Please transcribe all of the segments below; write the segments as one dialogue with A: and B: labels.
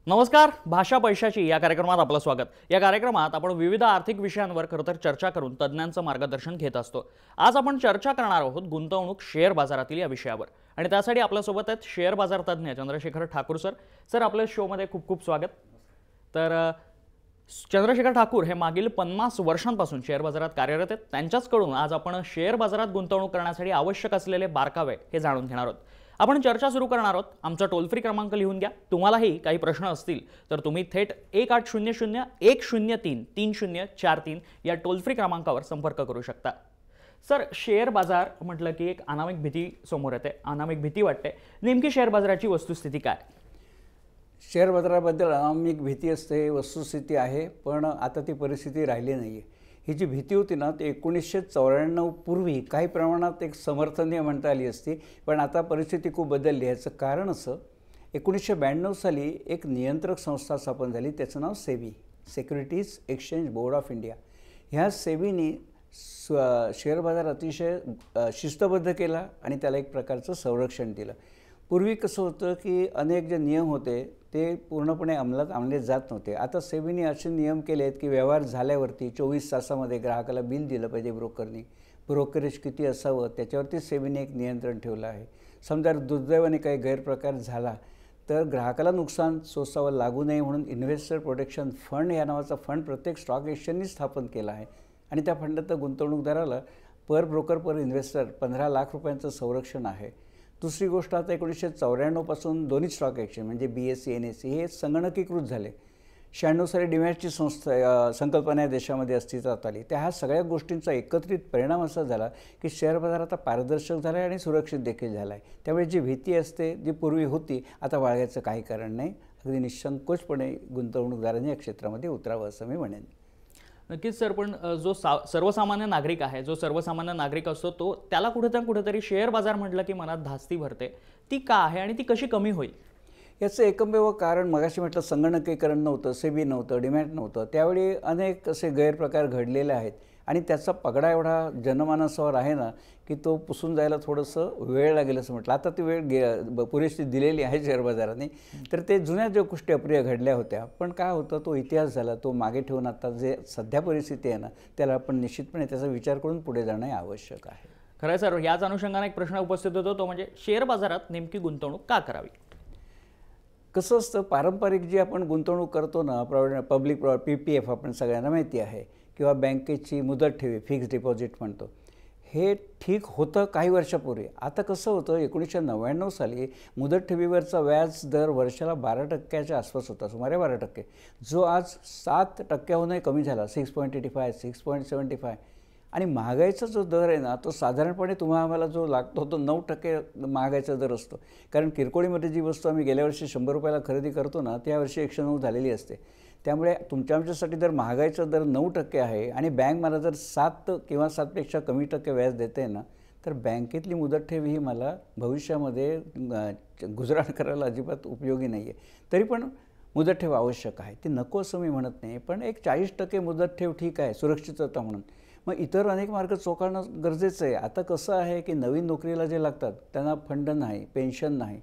A: नमस्कार. भाषा पैशाची या कार्यक्रमात आपलं स्वागत. या कार्यक्रमात आपण विविध आर्थिक विषयांवर खरं तर चर्चा करून तज्ज्ञांचं मार्गदर्शन घेत असतो. आज आपण चर्चा करणार आहोत गुंतवणूक शेअर बाजारातील या विषयावर. आणि त्यासाठी आपल्यासोबत आहेत शेअर बाजार तज्ज्ञ चंद्रशेखर ठाकूर सर. सर, आपल्या शोमध्ये खूप खूप स्वागत. तर चंद्रशेखर ठाकूर हे मागील 50 वर्षांपासून शेअर बाजारात कार्यरत आहेत. त्यांच्याचकडून आज आपण शेअर बाजारात गुंतवणूक करण्यासाठी आवश्यक असलेले बारकावे हे जाणून घेणार आहोत. आपण चर्चा सुरू करणार आहोत. आमचा टोल फ्री क्रमांक लिहून घ्या. तुम्हालाही काही प्रश्न असतील तर तुम्ही थेट 1800-103-3043 या टोल फ्री क्रमांकावर संपर्क करू शकता. सर, शेअर बाजार म्हटलं की एक अनामिक भीती समोर येते, अनामिक भीती वाटते. नेमकी शेअर बाजाराची वस्तुस्थिती काय?
B: शेअर बाजाराबद्दल अनामिक भीती असते, वस्तुस्थिती आहे, पण आता ती परिस्थिती राहिली नाही आहे. ही जी भीती होती ना, ती 1994 पूर्वी काही प्रमाणात एक समर्थनीय म्हणता आली असती, पण आता परिस्थिती खूप बदलली. याचं कारण असं, 1992 साली एक नियंत्रक संस्था स्थापन झाली, त्याचं नाव SEBI, securities exchange board of India. ह्या सेबीने शेअर बाजार अतिशय शिस्तबद्ध केला आणि त्याला एक प्रकारचं संरक्षण दिलं. पूर्वी कसं होतं की अनेक जे नियम होते ते पूर्णपणे अंमलात आणले जात नव्हते. आता सेबीने असे नियम केले आहेत की व्यवहार झाल्यावरती 24 तासामध्ये ग्राहकाला बिल दिलं पाहिजे ब्रोकरनी. ब्रोकरेज किती असावं त्याच्यावरती सेबीने एक नियंत्रण ठेवलं आहे. समजा दुर्दैवाने काही गैरप्रकार झाला तर ग्राहकाला नुकसान सोसावं लागू नये म्हणून इन्व्हेस्टर प्रोटेक्शन फंड या नावाचा फंड प्रत्येक स्टॉक एक्सचेंजनी स्थापन केला आहे आणि त्या फंडात गुंतवणूकदाराला पर ब्रोकर पर इन्व्हेस्टर 15 लाख रुपयांचं संरक्षण आहे. दुसरी गोष्ट, आता 1994 पासून दोन्ही स्टॉक एक्सचेंज म्हणजे BSE NSE हे संगणकीकृत झाले. 96 साली डीमॅटची संकल्पना या देशामध्ये अस्तित्वात आली. त्या ह्या सगळ्या गोष्टींचा एकत्रित परिणाम असा झाला की शेअर बाजार आता पारदर्शक झाला आहे आणि सुरक्षित देखील झाला आहे. त्यामुळे जी भीती असते जी पूर्वी होती आता बाळगायचं काही कारण नाही. अगदी निःसंकोचपणे गुंतवणूकदारांनी या क्षेत्रामध्ये उतरावं असं मी म्हणेन.
A: नक्कीच सर, पण जो सर्वसामान्य नागरिक आहे, जो सर्वसामान्य नागरिक असतो तो त्याला कुठेतरी शेअर बाजार म्हटलं की मनात धास्ती भरते. ती का आहे आणि ती कशी कमी होईल?
B: याचं एकमेव कारण मगाशी म्हटलं, संगणकीकरण नव्हतं, सेबी नव्हतं, डीमॅट नव्हतं. त्यावेळी अनेक असे गैरप्रकार घडलेले आहेत आणि त्याचा पगडा एवढा जनमानसावर आहे ना की तो पुसून जायला थोडंसं वेळ लागेल असं म्हटलं. आता ती वेळ पुरेशी दिलेली आहे शेअर बाजाराने. तर ते जुन्या ज्या गोष्टी अप्रिय घडल्या होत्या, पण काय होतं तो इतिहास झाला, तो मागे ठेवून आता जे सध्या परिस्थिती आहे ना त्याला आपण निश्चितपणे त्याचा विचार करून पुढे जाणं आवश्यक आहे.
A: खरं सर, याच अनुषंगाने एक प्रश्न उपस्थित होतो, तो म्हणजे शेअर बाजारात नेमकी गुंतवणूक का करावी?
B: कसं असतं, पारंपरिक जी आपण गुंतवणूक करतो ना, पब्लिक PPF आपण सगळ्यांना माहिती आहे, किंवा बँकेची मुदत ठेवी फिक्स्ड डिपॉझिट म्हणतो, हे ठीक होतं काही वर्षापूर्वी. आता कसं होतं, 1999 साली मुदत ठेवीवरचा व्याज दर वर्षाला 12% आसपास होता, सुमारे 12%, जो आज 7%हूनही कमी झाला, 6.85, 6.75. आणि महागाईचा जो दर आहे ना तो साधारणपणे आम्हाला जो लागतो तो 9% महागाईचा दर असतो. कारण किरकोळीमध्ये जी वस्तू आम्ही गेल्या वर्षी 100 रुपयाला खरेदी करतो ना त्या वर्षी 109 झालेली असते. त्यामुळे आमच्यासाठी जर महागाईचा दर 9% आहे आणि बँक मला जर 7 किंवा 7पेक्षा कमी टक्के व्याज देते ना, तर बँकेतली मुदत ठेव ही मला भविष्यामध्ये गुजराण करायला अजिबात उपयोगी नाही आहे. तरी पण मुदत ठेव आवश्यक आहे, ती नको असं मी म्हणत नाही, पण एक 40% मुदत ठेव ठीक आहे सुरक्षितता म्हणून. मग इतर अनेक मार्ग चोखाळणं गरजेचं आहे. आता कसं आहे की नवीन नोकरीला जे लागतात त्यांना फंड नाही, पेन्शन नाही.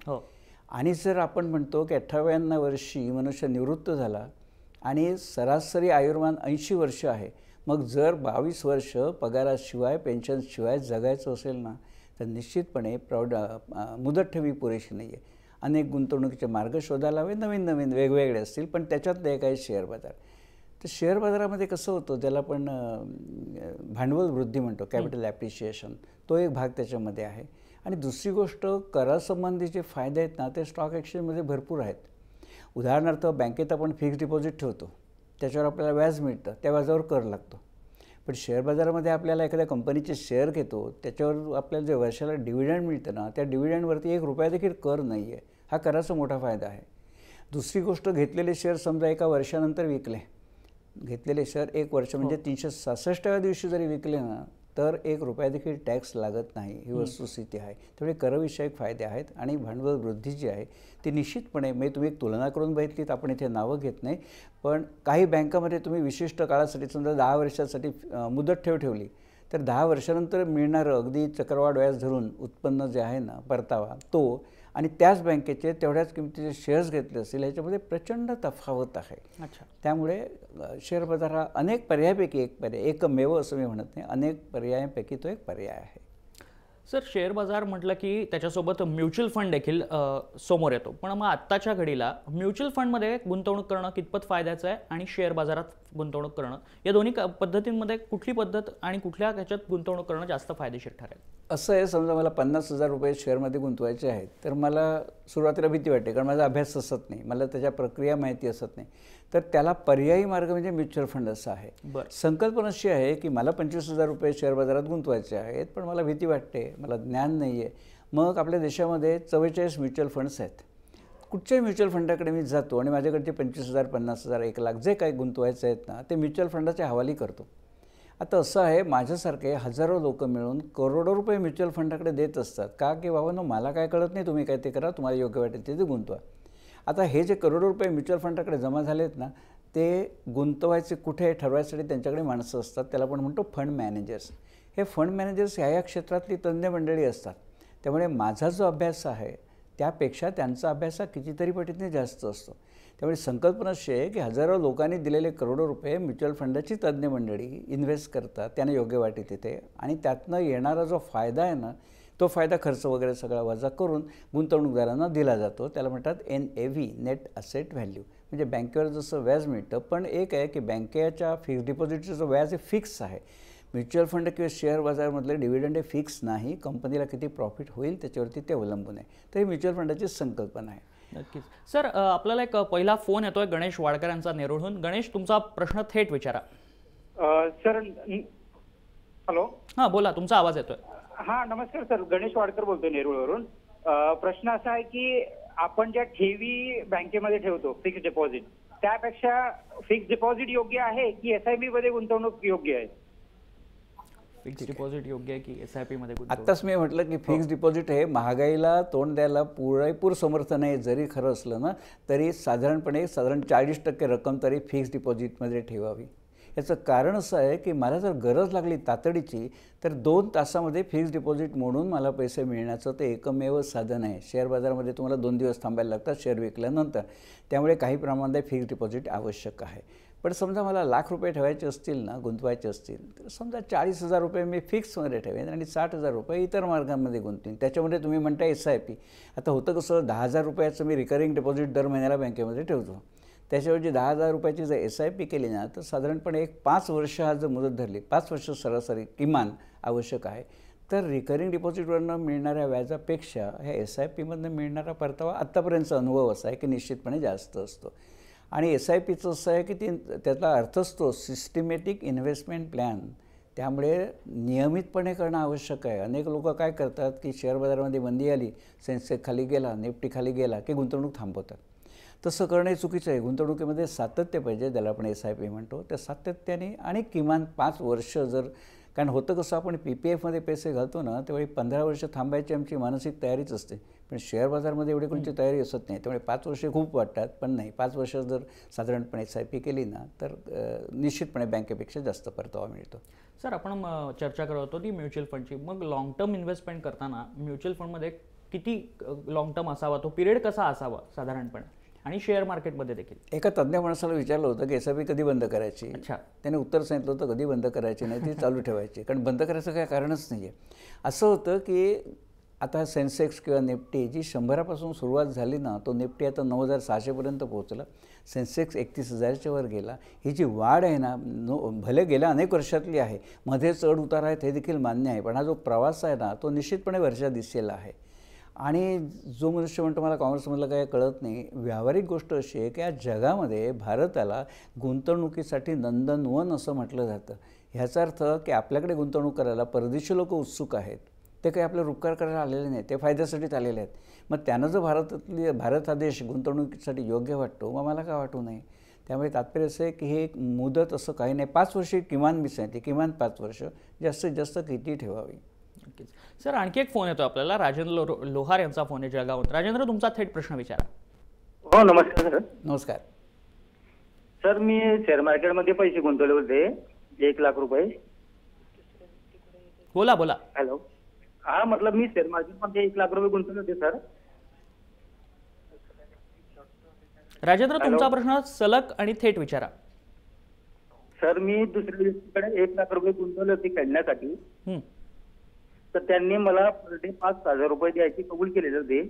B: आणि जर आपण म्हणतो की 58व्या वर्षी मनुष्य निवृत्त झाला आणि सरासरी आयुर्मान 80 वर्ष आहे, मग जर 22 वर्ष पगाराशिवाय पेन्शनशिवाय जगायचं असेल ना तर निश्चितपणे मुदत ठेवी पुरेशी नाही आहे. अनेक गुंतवणुकीचे मार्ग शोधायला हवे, नवीन नवीन वेगवेगळे असतील, पण त्याच्यातले एक आहे शेअर बाजार. तर शेअर बाजारामध्ये कसं होतं, ज्याला आपण भांडवल वृद्धी म्हणतो, कॅपिटल ॲप्रिशिएशन, तो एक भाग त्याच्यामध्ये आहे. आणि दुसरी गोष्ट, करासंबंधी जे फायदे आहेत ना ते स्टॉक एक्सचेंजमध्ये भरपूर आहेत. उदाहरणार्थ बँकेत आपण फिक्स्ड डिपॉझिट ठेवतो, त्याच्यावर आपल्याला व्याज मिळतं, त्या व्याजावर कर लागतो. पण शेअर बाजारामध्ये आपल्याला एखाद्या कंपनीचे शेअर घेतो, त्याच्यावर आपल्याला जे वर्षाला डिव्हिडंड मिळतं ना त्या डिव्हिडंडवरती 1 रुपया देखील कर नाही आहे. हा कराचा मोठा फायदा आहे. दुसरी गोष्ट, घेतलेले शेअर समजा एका वर्षानंतर विकले, घेतलेले शेअर 1 वर्ष म्हणजे 366व्या दिवशी जरी विकले ना तर 1 रुपया देखील टॅक्स लागत नाही. ही वस्तुस्थिती आहे. त्यामुळे करविषयक फायदे आहेत आणि भांडवल वृद्धी जी आहे ती निश्चितपणे, म्हणजे तुम्ही एक तुलना करून बघितलीत, आपण इथे नावं घेत नाही, पण काही बँकामध्ये तुम्ही विशिष्ट काळासाठी समजा 10 वर्षासाठी मुदत ठेवली तर 10 वर्षानंतर मिळणारं अगदी चक्रवाढ व्याज धरून उत्पन्न जे आहे ना परतावा, तो आणि त्याच बँकेचे तेवढ्याच किमतीचे शेअर्स घेतले असतील, ह्याच्यामध्ये प्रचंड तफावत आहे.
A: अच्छा.
B: त्यामुळे शेअर बाजार हा अनेक पर्यायापैकी एक पर्याय, एकमेव असं मी म्हणत नाही, अनेक पर्यायांपैकी तो एक पर्याय आहे.
A: सर, शेअर बाजार म्हटलं की त्याच्यासोबत म्युच्युअल फंड देखील समोर येतो. पण मग आत्ताच्या घडीला म्युच्युअल फंडमध्ये गुंतवणूक करणं कितपत फायद्याचं आहे आणि शेअर बाजारात गुंतवणूक करणं, या दोन्ही पद्धतींमध्ये कुठली पद्धत आणि कुठल्या ह्याच्यात गुंतवणूक करणं जास्त फायदेशीर ठरेल?
B: असं आहे, समजा मला 50,000 रुपये शेअरमध्ये गुंतवायचे आहेत, तर मला सुरुवातीला भीती वाटते, कारण माझा अभ्यास असत नाही, मला त्याच्या प्रक्रिया माहिती असत नाही. तर त्याला पर्यायी मार्ग म्हणजे म्युच्युअल फंड असा आहे. संकल्पना अशी आहे की मला 25,000 रुपये शेअर बाजारात गुंतवायचे आहेत, पण मला भीती वाटते, मला ज्ञान नाही आहे. मग आपल्या देशामध्ये 44 म्युच्युअल फंड्स आहेत. कुठच्याही म्युच्युअल फंडाकडे मी जातो आणि माझ्याकडचे 25,000, 50,000, 1,00,000 जे काही गुंतवायचे आहेत ना, ते म्युच्युअल फंडाच्या हवाली करतो. आता असं आहे, माझ्यासारखे हजारो लोक मिळून करोडो रुपये म्युच्युअल फंडाकडे देत असतात. का की बाबांनो, मला काय कळत नाही, तुम्ही काय ते करा, तुम्हाला योग्य वाटेल ते गुंतवा. आता हे जे करोडो रुपये म्युच्युअल फंडाकडे जमा झालेत ना, ते गुंतवायचे कुठे ठरवायसाठी त्यांच्याकडे माणसं असतात, त्याला आपण म्हणतो फंड मॅनेजर्स. हे फंड मॅनेजर्स या क्षेत्रातली तज्ञ मंडळी असतात. त्यामुळे माझा जो अभ्यास आहे त्यापेक्षा त्यांचा अभ्यास हा कितीतरी पटीने जास्त असतो. त्यामुळे संकल्पना अशी आहे की हजारो लोकांनी दिलेले करोडो रुपये म्युच्युअल फंडाची तज्ञ मंडळी इन्व्हेस्ट करतात, त्यांना योग्य वाटे तिथे, आणि त्यातनं येणारा जो फायदा आहे ना, तो फायदा खर्च वगैरे सगळा वजा करून गुंतवणूकदारांना दिला जातो. त्याला म्हणतात NAV, नेट असेट व्हॅल्यू. म्हणजे बँकेवर जसं व्याज मिळतं, पण एक आहे की बँकेच्या फिक्स डिपॉझिटचं जो व्याज आहे फिक्स आहे. म्युच्युअल फंड किंवा शेअर बाजारमधले डिव्हिडंड हे फिक्स नाही, कंपनीला किती प्रॉफिट होईल त्याच्यावरती ते अवलंबून आहे. तर ही म्युच्युअल फंडाची संकल्पना आहे.
A: नक्कीच. सर, आपल्याला एक पहिला फोन येतोय गणेश वाडकर यांचा नेरूळहून. गणेश, तुमचा प्रश्न थेट विचारा.
C: Sir, hello.
A: हां, बोला, तुमचा आवाज येतोय.
C: हां, नमस्कार सर, गणेश वाडकर बोलतोय नेरूळवरून. प्रश्न असा आहे की आपण ज्या ठेवी बँकेमध्ये ठेवतो फिक्स डिपॉझिट, त्यापेक्षा फिक्स डिपॉझिट योग्य आहे की SIP मध्ये गुंतवणूक योग्य आहे?
A: फिक्स डिपॉझिट योग्य आहे की SIP मध्ये गुंतवणूक?
B: आत्ताच मी म्हटलं की फिक्स डिपॉझिट हे महागाईला तोंड द्यायला पुरेपूर समर्थ नाही. जरी खरं असलं ना, तरी साधारण 40% रक्कम तरी फिक्स डिपॉझिटमध्ये ठेवावी. याचं कारण असं आहे की मला जर गरज लागली तातडीची, तर 2 तासामध्ये फिक्स डिपॉझिट म्हणून मला पैसे मिळण्याचं ते एकमेव साधन आहे. शेअर बाजारामध्ये तुम्हाला 2 दिवस थांबायला लागतात शेअर विकल्यानंतर, त्यामुळे काही प्रमाणात फिक्स डिपॉझिट आवश्यक आहे. पण समजा मला ₹1,00,000 ठेवायचे असतील ना, गुंतवायचे असतील, तर समजा 40,000 रुपये मी फिक्समध्ये ठेवेन आणि 60,000 रुपये इतर मार्गांमध्ये गुंतवीन. त्याच्यामध्ये तुम्ही म्हणता SIP. आता होतं कसं, 10,000 रुपयाचं मी रिकरिंग डिपॉझिट दर महिन्याला बँकेमध्ये ठेवतो. त्याच्याऐवजी 10,000 रुपयाची जर SIP केली ना, तर साधारणपणे 5 वर्ष हा जर मुदत धरली, 5 वर्ष सरासरी किमान आवश्यक आहे, तर रिकरिंग डिपॉझिटवरनं मिळणाऱ्या व्याजापेक्षा ह्या SIPमधनं मिळणारा परतावा आत्तापर्यंतचा अनुभव असा आहे की निश्चितपणे जास्त असतो. आणि SIPचं असं आहे की त्याचा अर्थ असतो सिस्टमॅटिक इन्व्हेस्टमेंट प्लॅन. त्यामुळे नियमितपणे करणं आवश्यक आहे. अनेक लोक काय करतात की शेअर बाजारामध्ये मंदी आली, सेन्सेक्स खाली गेला, निफ्टी खाली गेला की गुंतवणूक थांबवतात. तसं करणं चुकीचं आहे. गुंतवणुकीमध्ये सातत्य पाहिजे, ज्याला आपण SIP म्हणतो. त्या सातत्याने आणि किमान 5 वर्ष जर, कारण होतं कसं, आपण PPFमध्ये पैसे घालतो ना, त्यावेळी 15 वर्ष थांबायची आमची मानसिक तयारीच असते. पण शेअर बाजारमध्ये एवढी कोणती तयारी असत नाही. त्यामुळे 5 वर्षे खूप वाटतात, पण नाही, 5 वर्ष जर साधारणपणे SIP केली ना, तर निश्चितपणे बँकेपेक्षा जास्त परतावा मिळतो.
A: सर, आपण चर्चा करत होतो ती म्युच्युअल फंडची. मग लॉंग टर्म इन्व्हेस्टमेंट करताना म्युच्युअल फंडमध्ये किती लॉंग टर्म असावा, तो पिरियड कसा असावा साधारणपणे, आणि शेअर मार्केटमध्ये देखील?
B: एका तज्ञ माणसाला विचारलं होतं की SIP कधी बंद करायची.
A: अच्छा.
B: त्याने उत्तर सांगितलं होतं कधी बंद करायची नाही, ती चालू ठेवायची, कारण बंद करायचं काही कारणच नाही आहे. असं होतं की आता सेन्सेक्स किंवा निफ्टी जी 100पासून सुरुवात झाली ना, तो निफ्टी आता 9,600पर्यंत पोहोचला. सेन्सेक्स 31,000च्या वर गेला. ही जी वाढ आहे ना, भले गेल्या अनेक वर्षातली आहे, मध्ये चढ उतार आहेत हे देखील मान्य आहे, पण हा जो प्रवास आहे ना, तो निश्चितपणे वर्षा दिसेला आहे. आणि जो मनुष्य म्हणतो मला कॉमर्समधलं काही कळत नाही, व्यावहारिक गोष्ट अशी आहे की या जगामध्ये भारताला गुंतवणुकीसाठी नंदनवन असं म्हटलं जातं. ह्याचा अर्थ की आपल्याकडे गुंतवणूक करायला परदेशी लोक उत्सुक आहेत. ते काही आपल्याला उपकार करायला आलेले नाही, ते फायद्यासाठीच आलेले आहेत. मग त्यानं जर भारत हा देश गुंतवणुकीसाठी योग्य वाटतो, मग मला का वाटू नये. त्यामुळे तात्पर्य असं आहे की हे एक मुदत असं काही नाही, 5 वर्षे किमान मी सांगते, किमान 5 वर्ष, जास्तीत जास्त किती ठेवावी.
A: नक्कीच. सर, आणखी एक फोन येतो आपल्याला. राजेंद्र लोहार यांचा फोन आहे जळगावहून. राजेंद्र, तुमचा थेट प्रश्न विचारा.
C: हो, नमस्कार सर.
B: नमस्कार
C: सर, मी शेअर मार्केटमध्ये पैसे गुंतवले होते, 1,00,000 रुपये.
A: बोला बोला.
C: हॅलो. हा, मतलब मी शेअर मार्केटमध्ये 1,00,000 रुपये गुंतवले होते सर.
A: राजेंद्र,
C: हॅलो.
A: तुमचा प्रश्न सलग आणि थेट विचारा.
C: सर, मी दुसऱ्या व्यक्तीकडे 1,00,000 रुपये गुंतवले होते खेळण्यासाठी.
A: हं.
C: तर त्यांनी मला पर डे 5,000 रुपये द्यायची कबूल केलेले होते.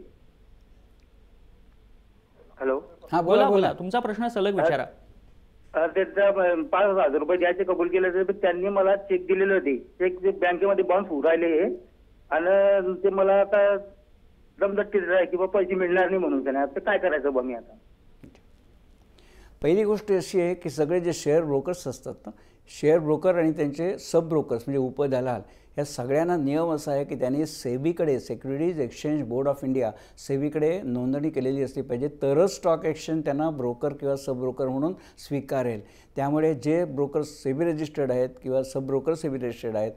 C: हॅलो.
B: हां,
A: बोला
B: बोला
A: बोला,
B: बोला.
A: तुमचा प्रश्न सलग विचारा.
C: त्याचा 5,000 रुपये द्यायचे कबूल केले होते. त्यांनी मला चेक दिलेले होते. चेक बँकेमध्ये बाउन्स होऊ राहिले आणि ते मला आता दमदट्टी आहे की बाबा पैसे मिळणार नाही म्हणून त्याने. आता काय करायचं बा मी आता?
B: पहिली गोष्ट अशी आहे की सगळे जे शेअर ब्रोकर्स असतात ना, शेअर ब्रोकर आणि त्यांचे सब ब्रोकर्स म्हणजे उपदलाल, या सगळ्यांना नियम असा आहे की त्यांनी सेबीकडे, securities exchange board of India, सेबीकडे नोंदणी केलेली असली पाहिजे, तरच स्टॉक एक्सचेंज त्यांना ब्रोकर किंवा सब ब्रोकर म्हणून स्वीकारेल. त्यामुळे जे ब्रोकर सेबी रजिस्टर्ड आहेत किंवा सब ब्रोकर सेबी रजिस्टर्ड आहेत,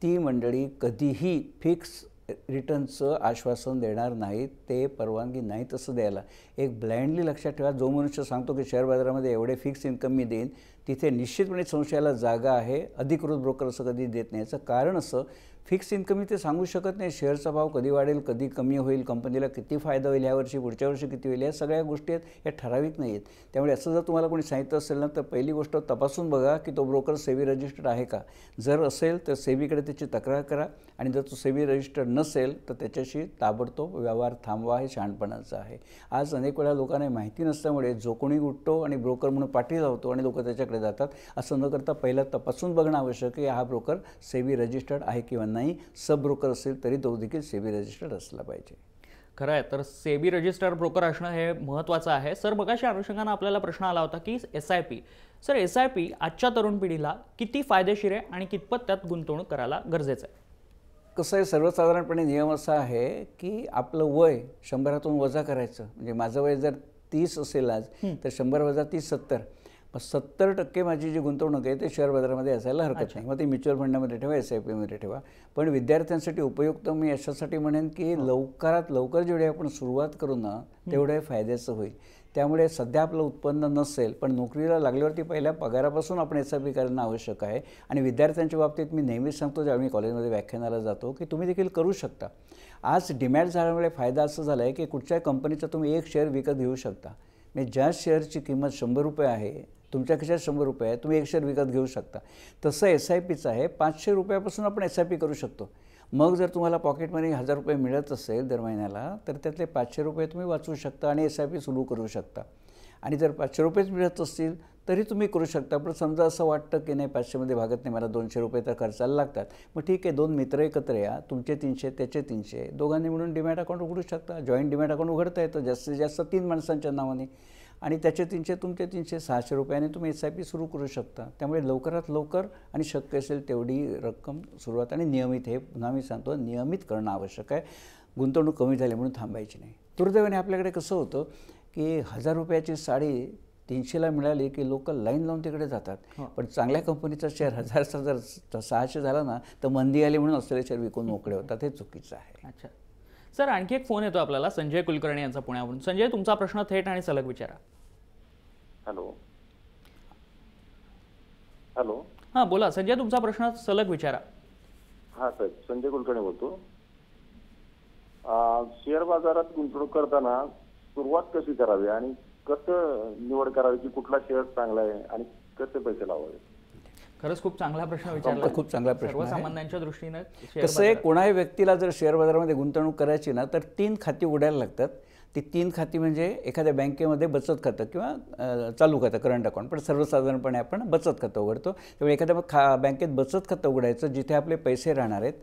B: ती मंडळी कधीही फिक्स रिटर्नचं आश्वासन देणार नाहीत. ते परवानगी नाही तसं द्यायला. एक ब्लाइंडली लक्षात ठेवा, जो मनुष्य सांगतो की शेअर बाजारामध्ये एवढे फिक्स इन्कम मी देईन, तिथे निश्चितपणे संशयाला जागा आहे. अधिकृत ब्रोकर असं कधी देत नाही. याचं कारण असं, फिक्स इन्कम मी ते सांगू शकत नाही. शेअरचा भाव कधी वाढेल, कधी कमी होईल, कंपनीला किती फायदा होईल ह्या वर्षी, पुढच्या वर्षी किती होईल, या सगळ्या गोष्टी आहेत, या ठराविक नाही आहेत. त्यामुळे असं जर तुम्हाला कोणी सांगितलं असेल ना, तर पहिली गोष्ट तपासून बघा की तो ब्रोकर सेबी रजिस्टर्ड आहे का. जर असेल तर सेबीकडे त्याची तक्रार करा, आणि जर तो सेबी रजिस्टर्ड नसेल तर त्याच्याशी ताबडतोब व्यवहार थांबवा. हे शहाणपणाचं आहे. आज अनेक वेळा लोकांना माहिती नसल्यामुळे जो कोणी उठतो आणि ब्रोकर म्हणून पाठी लावतो आणि लोक त्याच्याकडे जातात. असं न करता पहिला तपासून बघणं आवश्यक आहे, हा ब्रोकर सेबी रजिस्टर्ड आहे किंवा नाही. सब ब्रोकर असेल तरी तो देखील सेबी रजिस्टर्ड असला पाहिजे.
A: खरं आहे, तर सेबी रजिस्टर्ड ब्रोकर असणं हे महत्त्वाचं आहे. सर, मगाशी अनुषंगानं आपल्याला प्रश्न आला होता की SIP. सर, SIP आजच्या तरुण पिढीला किती फायदेशीर आहे आणि कितपत त्यात गुंतवणूक करायला गरजेचं आहे?
B: कसं आहे, सर्वसाधारणपणे नियम असा आहे की आपलं वय 100तून वजा करायचं. म्हणजे माझं वय जर 30 असेल आज, तर 100 वजा 30 70. मग 70% माझी जी गुंतवणूक आहे ते शेअर बाजारामध्ये असायला हरकत नाही. मग ते म्युच्युअल फंडामध्ये ठेवा, SIPमध्ये ठेवा. पण विद्यार्थ्यांसाठी उपयुक्त मी अशासाठी म्हणेन की लवकरात लवकर जेवढे आपण सुरुवात करू ना, तेवढं फायद्याचं होईल. त्यामुळे सध्या आपलं उत्पन्न नसेल, पण नोकरीला लागल्यावरती पहिल्या पगारापासून आपण SIP करणं आवश्यक आहे. आणि विद्यार्थ्यांच्या बाबतीत मी नेहमीच सांगतो, ज्यावेळी मी कॉलेजमध्ये व्याख्यानाला जातो, की तुम्ही देखील करू शकता. आज डिमॅट झाल्यामुळे फायदा असं झाला आहे की कुठच्याही कंपनीचा तुम्ही एक शेअर विकत घेऊ शकता. म्हणजे ज्या शेअरची किंमत 100 रुपये आहे, तुमच्या खिशात 100 रुपये आहे, तुम्ही एक शेअर विकत घेऊ शकता. तसं SIPचं आहे. 500 रुपयापासून आपण SIP करू शकतो. मग जर तुम्हाला पॉकेटमध्ये 1,000 रुपये मिळत असेल दर महिन्याला, तर त्यातले 500 रुपये तुम्ही वाचवू शकता आणि SIP सुरू करू शकता. आणि जर 500 रुपयेच मिळत असतील तरी तुम्ही करू शकता. पण समजा असं वाटतं की नाही, 500मध्ये भागत नाही, मला 200 रुपये तर खर्चाला लागतात. मग ठीक आहे, 2 मित्र एकत्र या, तुमचे 300 त्याचे 300, दोघांनी मिळून डिमॅट अकाउंट उघडू शकता. जॉईंट डिमॅट अकाउंट उघडता येतं जास्तीत जास्त 3 माणसांच्या नावाने. आणि त्याचे 300 तुमचे 300, 600 रुपयाने तुम्ही SIP सुरू करू शकता. त्यामुळे लवकरात लवकर आणि शक्य असेल तेवढी रक्कम सुरुवात, आणि नियमित, हे पुन्हा मी सांगतो, नियमित करणं आवश्यक आहे. गुंतवणूक कमी झाली म्हणून थांबायची नाही. दुर्दैवाने आपल्याकडे कसं होतं की 1,000 रुपयाची साडी 300ला मिळाली की लोक लाईन लावून तिकडे जातात. पण चांगल्या कंपनीचा शेअर 1,000चा जर 600 झाला ना, तर मंदी आली म्हणून असलेले शेअर विकून मोकळे होतात. हे चुकीचं आहे.
A: अच्छा सर, आणखी एक फोन येतो आपल्याला संजय कुलकर्णी यांचा पुण्यावरून. संजय, तुमचा प्रश्न थेट आणि सलग विचारा.
D: Hello hello.
A: हां, बोला संजय, तुमचा प्रश्न सलग विचारा.
D: हा सर, संजय कुलकर्णी बोलतो. शेअर बाजारात गुंतवणूक करताना सुरुवात कशी करावी आणि कसं निवड करावी की कुठला शेअर चांगला आहे आणि कसे पैसे लावावे?
A: खरंच खूप चांगला प्रश्न विचारला.
B: खूप चांगला प्रश्न आहे.
A: सर्वसामान्यांच्या दृष्टीने
B: कसं आहे, कोणाही व्यक्तीला जर शेअर बाजारामध्ये गुंतवणूक करायची ना, तर 3 खाती उघडायला लागतात. ती 3 खाती म्हणजे एखाद्या बँकेमध्ये बचत खातं किंवा चालू खातं, करंट अकाउंट, पण सर्वसाधारणपणे आपण बचत खातं उघडतो. त्यामुळे एखाद्या बँकेत बचत खातं उघडायचं जिथे आपले पैसे राहणार आहेत.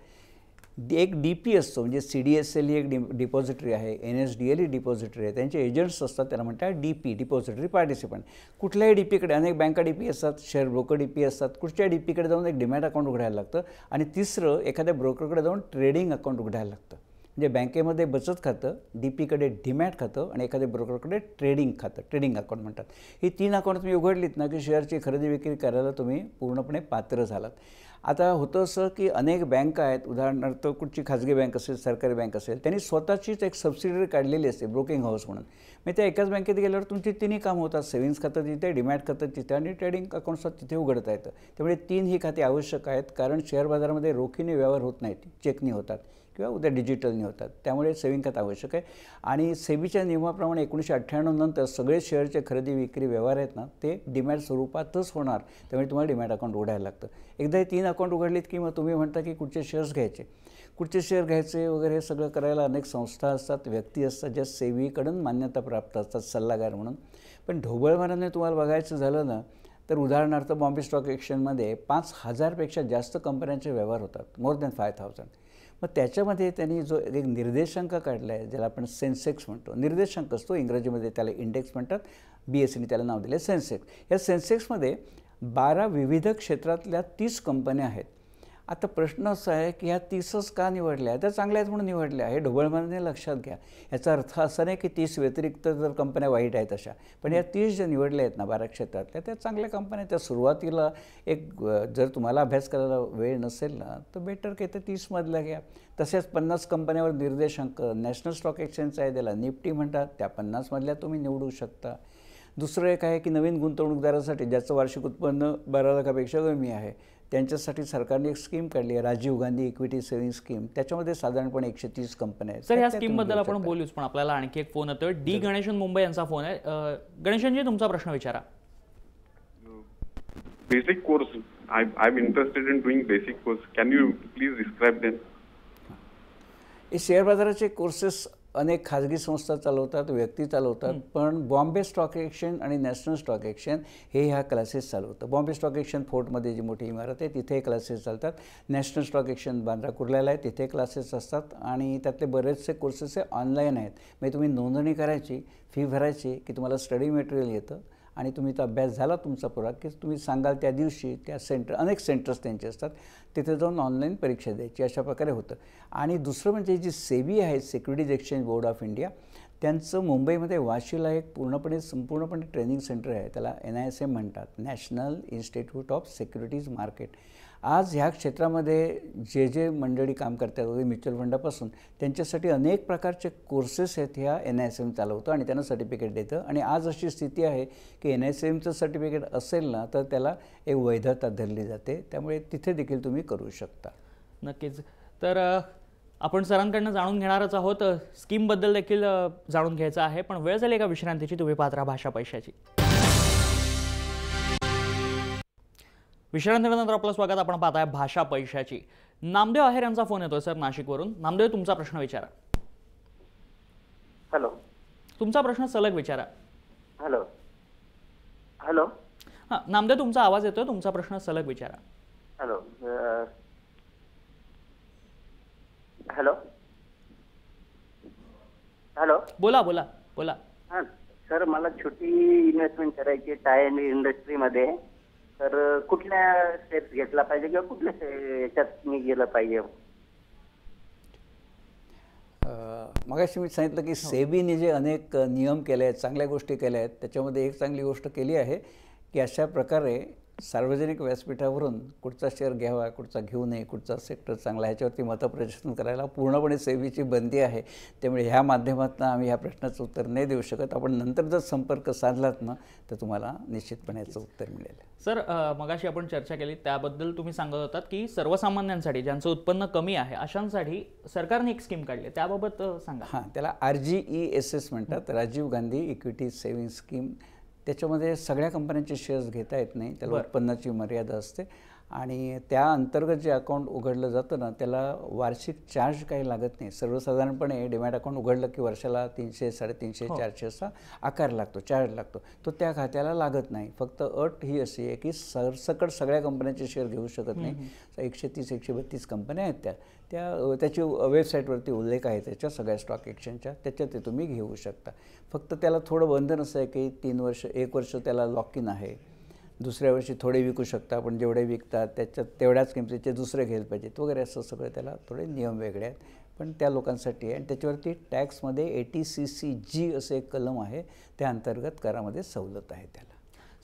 B: एक DP असतो, म्हणजे CDSL ही एक डिपॉझिटरी आहे, NSDL ही डिपॉझिटरी आहे. त्यांचे एजंट्स असतात, त्याला म्हणतात DP, डिपॉझिटरी पार्टिसिपंट. कुठल्याही DPकडे, अनेक बँका DP असतात, शेअर ब्रोकर DP असतात, कुठच्याही DPकडे जाऊन एक डिमॅट अकाउंट उघडायला लागतं. आणि तिसरं, एखाद्या ब्रोकरकडे जाऊन ट्रेडिंग अकाउंट उघडायला लागतं. म्हणजे बँकेमध्ये बचत खातं, DPकडे डिमॅट खातं आणि एखाद्या ब्रोकरकडे ट्रेडिंग खातं, ट्रेडिंग अकाउंट म्हणतात. ही 3 अकाउंट तुम्ही उघडलीत ना की शेअरची खरेदी विक्री करायला तुम्ही पूर्णपणे पात्र झालात. आता होतं असं की अनेक बँका आहेत, उदाहरणार्थ कुठची खाजगी बँक असेल, सरकारी बँक असेल, त्यांनी स्वतःचीच एक सबसिडरी काढलेली असते, ब्रोकिंग हाऊस म्हणून. मग त्या एकाच बँकेत गेल्यावर तुमची 3ही कामं होतात. सेव्हिंग्स खातं तिथे, डिमॅट खातं तिथे आणि ट्रेडिंग अकाउंट्स तिथे उघडता येतं. त्यामुळे 3 ही खाती आवश्यक आहेत, कारण शेअर बाजारामध्ये रोखीने व्यवहार होत नाहीत, चेकनी होतात. किंवा उद्या डिजिटलने होतात. त्यामुळे सेव्हिंग खातं आवश्यक आहे. आणि सेबीच्या नियमाप्रमाणे 1998 नंतर सगळे शेअरचे खरेदी विक्री व्यवहार आहेत ना ते डीमॅट स्वरूपातच होणार. त्यामुळे तुम्हाला डीमॅट अकाउंट उघडायला लागतं. एकदा हे 3 अकाउंट उघडलीत की मग तुम्ही म्हणता की कुठचे शेअर्स घ्यायचे, कुठचे शेअर घ्यायचे वगैरे हे सगळं करायला अनेक संस्था असतात, व्यक्ती असतात ज्या सेबीकडून मान्यता प्राप्त असतात सल्लागार म्हणून. पण ढोबळमानाने तुम्हाला बघायचं झालं ना तर उदाहरणार्थ बॉम्बे स्टॉक एक्सचेंजमध्ये 5,000पेक्षा जास्त कंपन्यांचे व्यवहार होतात, मोर दॅन 5,000. मग त्याच्यामध्ये त्यांनी जो एक निर्देशांक काढला आहे ज्याला आपण सेन्सेक्स म्हणतो, निर्देशांक असतो इंग्रजीमध्ये त्याला इंडेक्स म्हणतात, BSEने त्याला नाव दिले सेन्सेक्स. या सेन्सेक्समध्ये 12 विविध क्षेत्रातल्या 30 कंपन्या आहेत. आता प्रश्न असा आहे की ह्या 30च का निवडल्या? त्या चांगल्या आहेत म्हणून निवडल्या, हे ढोबळमानाने लक्षात घ्या. याचा अर्थ असा नाही की 30 व्यतिरिक्त जर कंपन्या वाईट आहेत अशा, पण या 30 ज्या निवडल्या आहेत ना 12 क्षेत्रातल्या त्या चांगल्या कंपन्या. त्या सुरुवातीला जर तुम्हाला अभ्यास करायला वेळ नसेल ना तर बेटर की ते 30मधल्या घ्या. तसेच 50 कंपन्यावर निर्देशांक नॅशनल स्टॉक एक्सचेंजचा आहे, त्याला निफ्टी म्हणतात, त्या 50मधल्या तुम्ही निवडू शकता. दुसरं एक आहे की नवीन गुंतवणूकदारासाठी ज्याचं वार्षिक उत्पन्न 12 लाखापेक्षा कमी आहे त्यांच्यासाठी सरकारने एक स्कीम काढली आहे, Rajiv Gandhi equity saving scheme. त्याच्यामध्ये साधारणपणे 130 कंपन्या आहेत.
A: सर ह्या स्कीमबद्दल आपण बोलूच, पण आपल्याला आणखी एक फोन येतोय. डी गणेशन मुंबई यांचा फोन आहे. गणेशनजी तुमचा प्रश्न विचारा.
E: Basic course. I'm interested in doing basic course. Can you please describe them?
B: हे शेअर बाजाराचे कोर्सेस अनेक खाजगी संस्था चालवतात, व्यक्ती चालवतात, पण बॉम्बे स्टॉक एक्सचेंज आणि नॅशनल स्टॉक एक्सचेंज हे ह्या क्लासेस चालवतं. बॉम्बे स्टॉक एक्सचेंज फोर्टमध्ये जी मोठी इमारत आहे तिथे क्लासेस चालतात. नॅशनल स्टॉक एक्सचेंज बांद्रा कुर्ल्याला आहे, तिथे क्लासेस असतात आणि त्यातले बरेचसे कोर्सेस हे ऑनलाईन आहेत. म्हणजे तुम्ही नोंदणी करायची, फी भरायची की तुम्हाला स्टडी मटेरियल येतं आणि तुम्ही तो अभ्यास झाला तुमचा पुरा की तुम्ही सांगाल त्या दिवशी त्या अनेक सेंटर्स त्यांचे असतात तिथे जाऊन ऑनलाईन परीक्षा द्यायची, अशा प्रकारे होतं. आणि दुसरं म्हणजे जी सेबी आहे, securities exchange board of India, त्यांचं मुंबईमध्ये वाशीला एक संपूर्णपणे ट्रेनिंग सेंटर आहे, त्याला NISM म्हणतात, national institute of securities market. आज ह्या क्षेत्रामध्ये जे मंडळी काम करतात वगैरे म्युच्युअल फंडापासून त्यांच्यासाठी अनेक प्रकारचे कोर्सेस आहेत ह्या NISM चालवतं आणि त्यांना सर्टिफिकेट देतं. आणि आज अशी स्थिती आहे की NISMचं सर्टिफिकेट असेल ना तर त्याला एक वैधता धरली जाते. त्यामुळे तिथे देखील तुम्ही करू शकता.
A: नक्कीच. तर आपण सरांकडनं जाणून घेणारच आहोत, स्कीमबद्दल देखील जाणून घ्यायचं आहे, पण वेळ झाली एका विश्रांतीची. तुम्ही पाहत राहा भाषा पैशाची. विश्रांतीनंतर आपलं स्वागत. आपण पाहताय भाषा पैशाची. नामदेव आहेर यांचा फोन येतोय सर नाशिकवरून. नामदेव तुमचा प्रश्न विचारा.
F: हॅलो.
A: तुमचा प्रश्न सलग विचारा.
F: हॅलो. हॅलो.
A: हां नामदेव तुमचा आवाज येतोय, तुमचा प्रश्न सलग विचारा.
F: हॅलो. हॅलो. हॅलो.
A: बोला बोला बोला.
F: हां सर, मला छोटी इन्व्हेस्टमेंट करायची टायर इंडस्ट्रीमध्ये. तर कुठल्या स्टेप्स घेतला पाहिजे किंवा कुठल्या याच्यात मी गेलं पाहिजे?
B: मगाशी मी सांगितलं की सेबीने जे अनेक नियम केले आहेत, चांगल्या गोष्टी केल्या आहेत, त्याच्यामध्ये एक चांगली गोष्ट केली आहे की अशा प्रकारे सार्वजनिक व्यासपीठावरून कुठचा शेअर घ्यावा, कुठचा घेऊ नये, कुठचा सेक्टर चांगला, ह्याच्यावरती मतप्रदर्शन करायला पूर्णपणे सेबीची बंदी आहे. त्यामुळे ह्या माध्यमातून आम्ही ह्या प्रश्नाचं उत्तर नाही देऊ शकत. आपण नंतर जर संपर्क साधलात ना तर तुम्हाला निश्चितपणे याचं उत्तर मिळेल.
A: सर मगाशी आपण चर्चा केली त्याबद्दल तुम्ही सांगत होतात की सर्वसामान्यांसाठी ज्यांचं उत्पन्न कमी आहे अशांसाठी सरकारने एक स्कीम काढली, त्याबाबत सांगा.
B: हां, त्याला RGESS म्हणतात, Rajiv Gandhi equity saving scheme. त्याच्यामध्ये सगळ्या कंपन्यांचे शेअर्स घेता येत नाही, त्याला उत्पन्नाची मर्यादा असते आणि त्या अंतर्गत जे अकाउंट उघडलं जातं ना त्याला वार्षिक चार्ज काही लागत नाही. सर्वसाधारणपणे डीमॅट अकाउंट उघडलं की वर्षाला 300, 350, 400 असा आकार लागतो, चार्ज लागतो, तो त्या खात्याला लागत नाही. फक्त अट ही अशी आहे की सरसकट सगळ्या कंपन्यांचे शेअर घेऊ शकत नाही. 130, 132 कंपन्या आहेत त्याची वेबसाईटवरती उल्लेख आहे त्याच्या सगळ्या स्टॉक एक्सचेंजच्या, त्याच्यात ते तुम्ही घेऊ शकता. फक्त त्याला थोडं बंधन असं आहे की 3 वर्ष, 1 वर्ष त्याला लॉक इन आहे, दुसऱ्या वर्षी थोडे विकू शकता, पण जेवढे विकतात त्याच्यात तेवढ्याच किमतीचे दुसरे घ्यायला पाहिजेत वगैरे, असं सगळं त्याला थोडे नियम वेगळे आहेत, पण त्या लोकांसाठी आहे. आणि त्याच्यावरती टॅक्समध्ये ATCCG असं एक कलम आहे, त्या अंतर्गत करामध्ये सवलत आहे त्याला.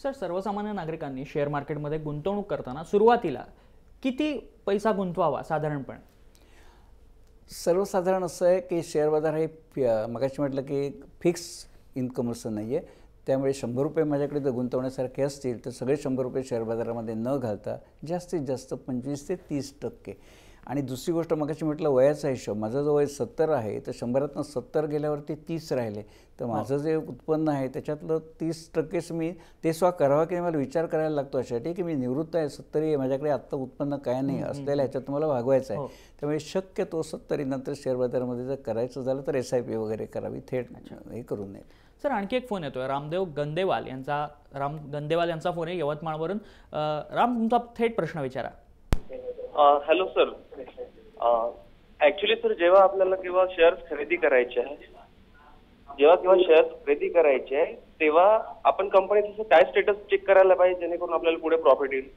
A: सर सर्वसामान्य नागरिकांनी शेअर मार्केटमध्ये गुंतवणूक करताना सुरुवातीला किती पैसा गुंतवावा साधारणपणे?
B: सर्वसाधारण असं आहे की शेअर बाजार हे मगाशी म्हटलं की फिक्स इन्कम असं नाही आहे. त्यामुळे 100 रुपये माझ्याकडे जर गुंतवण्यासारखे असतील तर सगळे 100 रुपये शेअर बाजारामध्ये न घालता जास्तीत जास्त 25 ते 30% आणि दुसरी गोष्ट मगाशी म्हटलं वयाचा हिशोब, माझं जो वय 70 आहे तर 100तनं 70 गेल्यावरती 30 राहिले, तर माझं जे उत्पन्न आहे त्याच्यातलं 30%च मी ते करावा की मला विचार करायला लागतो अशासाठी की मी निवृत्त आहे, 70 आहे, माझ्याकडे आत्ता उत्पन्न काय नाही असलेल्या ह्याच्यात मला भागवायचं आहे. त्यामुळे शक्यतो 70 नंतर शेअर बाजारामध्ये जर करायचं झालं तर SIP वगैरे करावी, थेट हे करू नये.
A: सर आणखी एक फोन येतोय राम गंदेवाल यांचा फोन आहे यवतमाळवरून. राम, तुमचा थेट प्रश्न विचारा.
G: हॅलो सर, ऍक्च्युली सर जेव्हा आपल्याला किंवा शेअर्स खरेदी करायचे आहे, तेव्हा आपण कंपनीचं काय स्टेटस चेक करायला पाहिजे जेणेकरून आपल्याला पुढे प्रॉफिट येईल?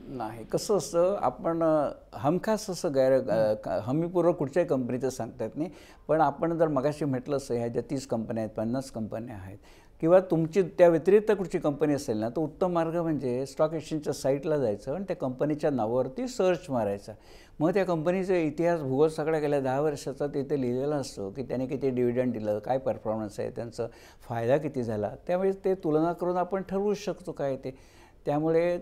B: नाही, कसं असतं, आपण हमखास असं हमीपूर्वक कुठच्याही कंपनीचं सांगता येत नाही. पण आपण जर मगाशी म्हटलं असं ह्या ज्या 30 कंपन्या आहेत, 50 कंपन्या आहेत, किंवा तुमची त्या व्यतिरिक्त कुठची कंपनी असेल ना, तर उत्तम मार्ग म्हणजे स्टॉक एक्सचेंजच्या साईटला जायचं आणि त्या कंपनीच्या नावावरती सर्च मारायचा. मग त्या कंपनीचा इतिहास, भूगोल सगळा गेल्या 10 वर्षाचा तिथे लिहिलेला असतो की त्याने किती डिव्हिडंड दिलं, काय परफॉर्मन्स आहे, त्यांचा फायदा किती झाला. त्यामुळे ते तुलना करून आपण ठरवू शकतो काय ते. त्यामुळे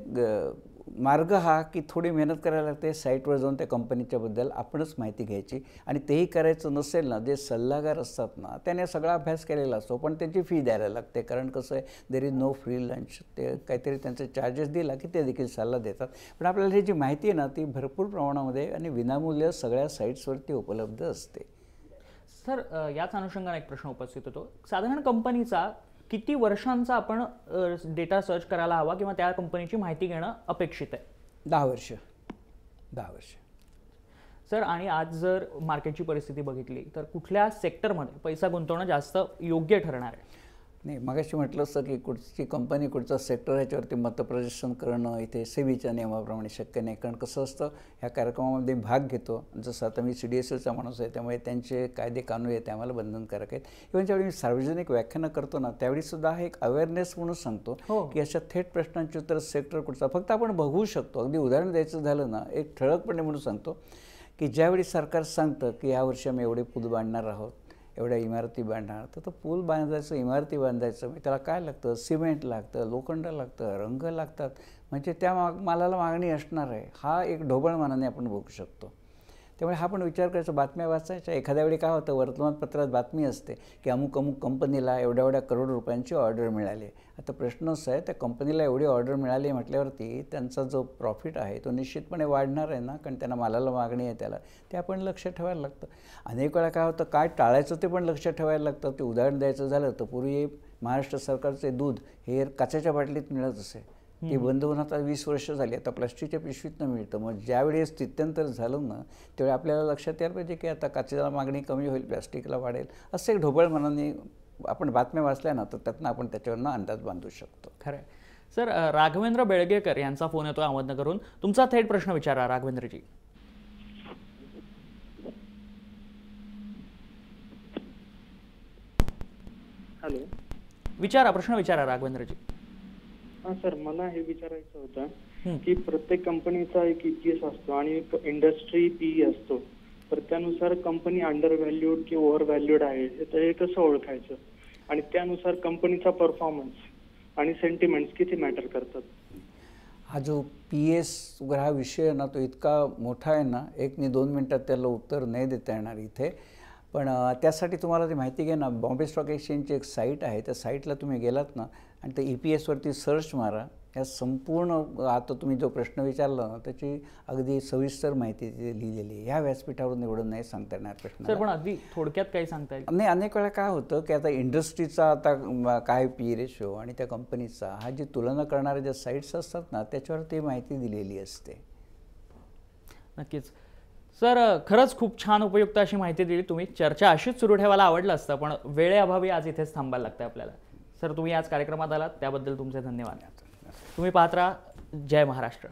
B: मार्ग हा की थोडी मेहनत करायला लागते, साईटवर जाऊन त्या कंपनीच्याबद्दल आपणच माहिती घ्यायची. आणि तेही करायचं नसेल ना, जे सल्लागार असतात ना, त्याने सगळा अभ्यास केलेला असतो, पण त्यांची फी द्यायला लागते. कारण कसं आहे, there is no free lunch, ते काहीतरी त्यांचे चार्जेस दिला की ते देखील सल्ला देतात. पण आपल्याला ही जी माहिती आहे ना, ती भरपूर प्रमाणामध्ये आणि विनामूल्य सगळ्या साईट्सवरती उपलब्ध असते.
A: सर, याच अनुषंगाने एक प्रश्न उपस्थित होतो. साधारण कंपनीचा किती वर्षांचा आपण डेटा सर्च करायला हवा किंवा त्या कंपनीची माहिती घेणं अपेक्षित आहे?
B: 10 वर्ष.
A: सर, आणि आज जर मार्केटची परिस्थिती बघितली तर कुठल्या सेक्टरमध्ये पैसा गुंतवणं जास्त योग्य ठरणार आहे?
B: नाही, मगाशी म्हटलं असतं की कुठची कंपनी, कुठचा सेक्टर, ह्याच्यावरती मतप्रदर्शन करणं इथे सेबीच्या नियमाप्रमाणे शक्य नाही. कारण कसं असतं, ह्या कार्यक्रमामध्ये भाग घेतो, जसं आता मी CDSLचा माणूस आहे, त्यामुळे त्यांचे कायदे कानून आहेत ते आम्हाला बंधनकारक आहेत. इव्हन ज्यावेळी मी सार्वजनिक व्याख्यानं करतो ना, त्यावेळीसुद्धा हा एक अवेअरनेस म्हणून सांगतो की अशा थेट प्रश्नांची उत्तर सेक्टर कुठचा फक्त आपण बघू शकतो. अगदी उदाहरण द्यायचं झालं ना, एक ठळकपणे म्हणून सांगतो की ज्यावेळी सरकार सांगतं की यावर्षी आम्ही एवढे पूल बांधणार आहोत, एवढ्या इमारती बांधणार, तर तो पूल बांधायचं, इमारती बांधायचं, त्याला काय लागतं? सिमेंट लागतं, लोखंड लागतं, रंग लागतात, म्हणजे त्या मालाला मागणी असणार आहे. हा एक ढोबळ मानाने आपण बघू शकतो. त्यामुळे हा पण विचार करायचा, बातम्या वाचायच्या. एखाद्या वेळी काय होतं, वर्तमानपत्रात बातमी असते की अमुक कंपनीला एवढ्या करोड रुपयांची ऑर्डर मिळाली. आता प्रश्न असा आहे, त्या कंपनीला एवढी ऑर्डर मिळाली म्हटल्यावरती त्यांचा जो प्रॉफिट आहे तो निश्चितपणे वाढणार आहे ना, कारण त्यांना मालाला मागणी आहे त्याला. ते आपण लक्ष ठेवायला लागतं. अनेक वेळा काय होतं, काय टाळायचं ते पण लक्ष ठेवायला लागतं. ते उदाहरण द्यायचं झालं तर पूर्वी महाराष्ट्र सरकारचे दूध हे काचेच्या बाटलीत मिळत असे, ते बंद होऊन आता 20 वर्ष झाली. आता प्लास्टिकच्या पिशवीतनं मिळतं. मग ज्यावेळी स्थित्यंतर झालं ना, त्यावेळी आपल्याला लक्षात यायला पाहिजे की आता काचेला मागणी कमी होईल, प्लास्टिकला वाढेल. असं एक ढोबळ मनाने आपण बातम्या वाचल्या ना, तर त्यातनं आपण त्याच्यावरनं अंदाज बांधू शकतो.
A: खरं आहे. सर, राघवेंद्र बेळगेकर यांचा फोन येतो अहमदनगरहून. तुमचा थेट प्रश्न विचारा राघवेंद्रजी.
H: हॅलो,
A: प्रश्न विचारा राघवेंद्रजी.
H: हा सर, मला हे विचारायचं होतं की प्रत्येक कंपनीचा एक EPS असतो आणि एक इंडस्ट्री PE असतो, तर त्यानुसार कंपनी अंडर व्हॅल्यूड की ओव्हर व्हॅल्यूड आहे तर हे कसं ओळखायचं? आणि त्यानुसार कंपनीचा परफॉर्मन्स आणि सेंटिमेंट्स किती मॅटर करतात?
B: हा जो PS वगैरे हा विषय आहे ना, तो इतका मोठा आहे ना, 1 नि 2 मिनटात त्याला उत्तर नाही देता येणार इथे. पण त्यासाठी तुम्हाला ती माहिती घ्या ना, बॉम्बे स्टॉक एक्सचेंजची एक साईट आहे, त्या साईटला तुम्ही गेलात ना आणि त्या EPSवरती सर्च मारा. या संपूर्ण आता तुम्ही जो प्रश्न विचारला ना, त्याची अगदी सविस्तर माहिती तिथे लिहिलेली आहे. ह्या व्यासपीठावर निवडून नाही सांगता येणार प्रश्न.
A: सर, पण अगदी थोडक्यात काही सांगता येईल?
B: नाही, अनेक वेळा काय होतं की आता इंडस्ट्रीचा आता काय PE रेशो आणि त्या कंपनीचा हा जी तुलना करणाऱ्या ज्या साईट्स असतात ना, त्याच्यावर ती माहिती दिलेली असते.
A: नक्कीच. सर, खरंच खूप छान उपयुक्त अशी माहिती दिली तुम्ही. चर्चा अशीच सुरू ठेवायला आवडलं असतं, पण वेळेअभावी आज इथेच थांबायला लागतं आपल्याला. सर, तुम्ही आज कार्यक्रमात आलात त्याबद्दल तुमचे धन्यवाद. तुम्ही पाहत राहा जय महाराष्ट्र.